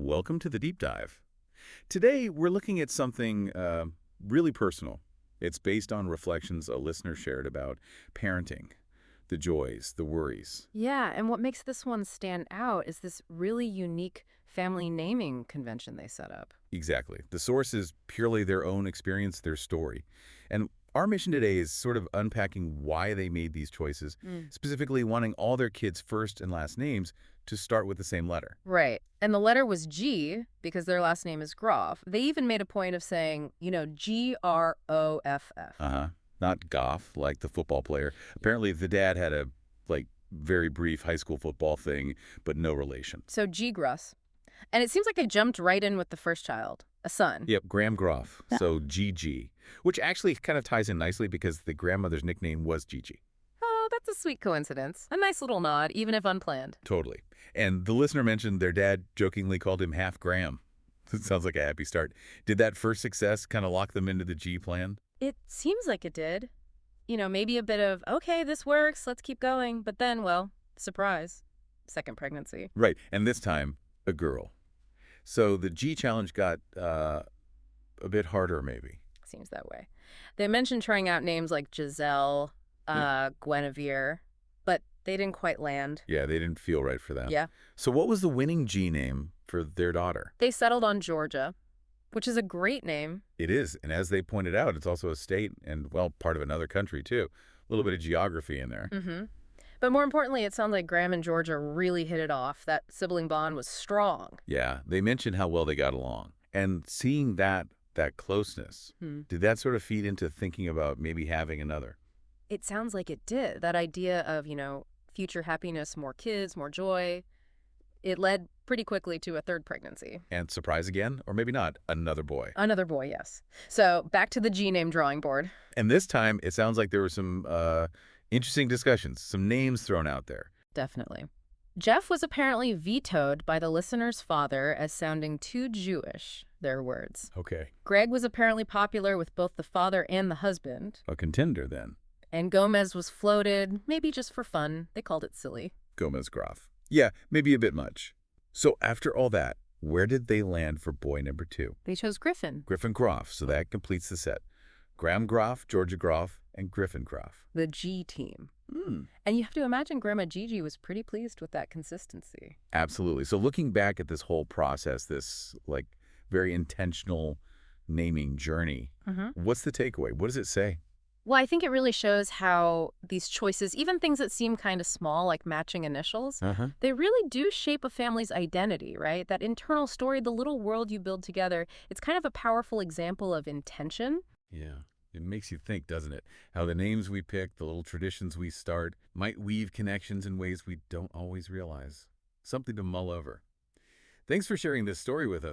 Welcome to the Deep Dive. Today, we're looking at something really personal. It's based on reflections a listener shared about parenting, the joys, the worries. Yeah, and what makes this one stand out is this really unique family naming convention they set up. Exactly. The source is purely their own experience, their story. And our mission today is sort of unpacking why they made these choices, Mm. specifically wanting all their kids' first and last names to start with the same letter. Right. And the letter was G because their last name is Groff. They even made a point of saying, Groff. Uh-huh. Not Goff, like the football player. Apparently, the dad had a, very brief high school football thing, but no relation. So G. Gruss. And it seems like they jumped right in with the first child, a son. Yep, Graham Groff, Yeah. so GG, which actually kind of ties in nicely because the grandmother's nickname was Gigi. Oh, that's a sweet coincidence. A nice little nod, even if unplanned. Totally. And the listener mentioned their dad jokingly called him half Graham. Sounds like a happy start. Did that first success kind of lock them into the G plan? It seems like it did. Maybe a bit of, okay, this works, let's keep going. But then, well, surprise, second pregnancy. Right, and this time, a girl. So the G challenge got a bit harder, maybe. Seems that way. They mentioned trying out names like Giselle, Guinevere, but they didn't quite land. Yeah, they didn't feel right for them. Yeah. So what was the winning G name for their daughter? They settled on Georgia, which is a great name. It is, and as they pointed out, it's also a state and, well, part of another country, too. A little bit of geography in there. Mm-hmm. But more importantly, it sounds like Graham and Georgia really hit it off. That sibling bond was strong. Yeah, they mentioned how well they got along. And seeing that closeness, Hmm. did that sort of feed into thinking about maybe having another? It sounds like it did. That idea of, future happiness, more kids, more joy, it led pretty quickly to a third pregnancy. And surprise again, or maybe not, another boy. Another boy, yes. So back to the G name drawing board. And this time, it sounds like there were some interesting discussions, some names thrown out there. Definitely. Jeff was apparently vetoed by the listener's father as sounding too Jewish, their words. Okay. Greg was apparently popular with both the father and the husband. A contender, then. And Gomez was floated, maybe just for fun. They called it silly. Gomez Groff. Yeah, maybe a bit much. So after all that, where did they land for boy number 2? They chose Griffin, Griffin Groff, so that completes the set. Graham Groff, Georgia Groff, and Griffin Groff. the G team. Hmm. And you have to imagine Grandma Gigi was pretty pleased with that consistency. Absolutely. So looking back at this whole process, this very intentional naming journey, what's the takeaway? What does it say? Well, I think it really shows how these choices, even things that seem kind of small, like matching initials, Uh-huh. they really do shape a family's identity, right? That internal story, the little world you build together, it's kind of a powerful example of intention. Yeah. It makes you think, doesn't it? How the names we pick, the little traditions we start, might weave connections in ways we don't always realize. Something to mull over. Thanks for sharing this story with us.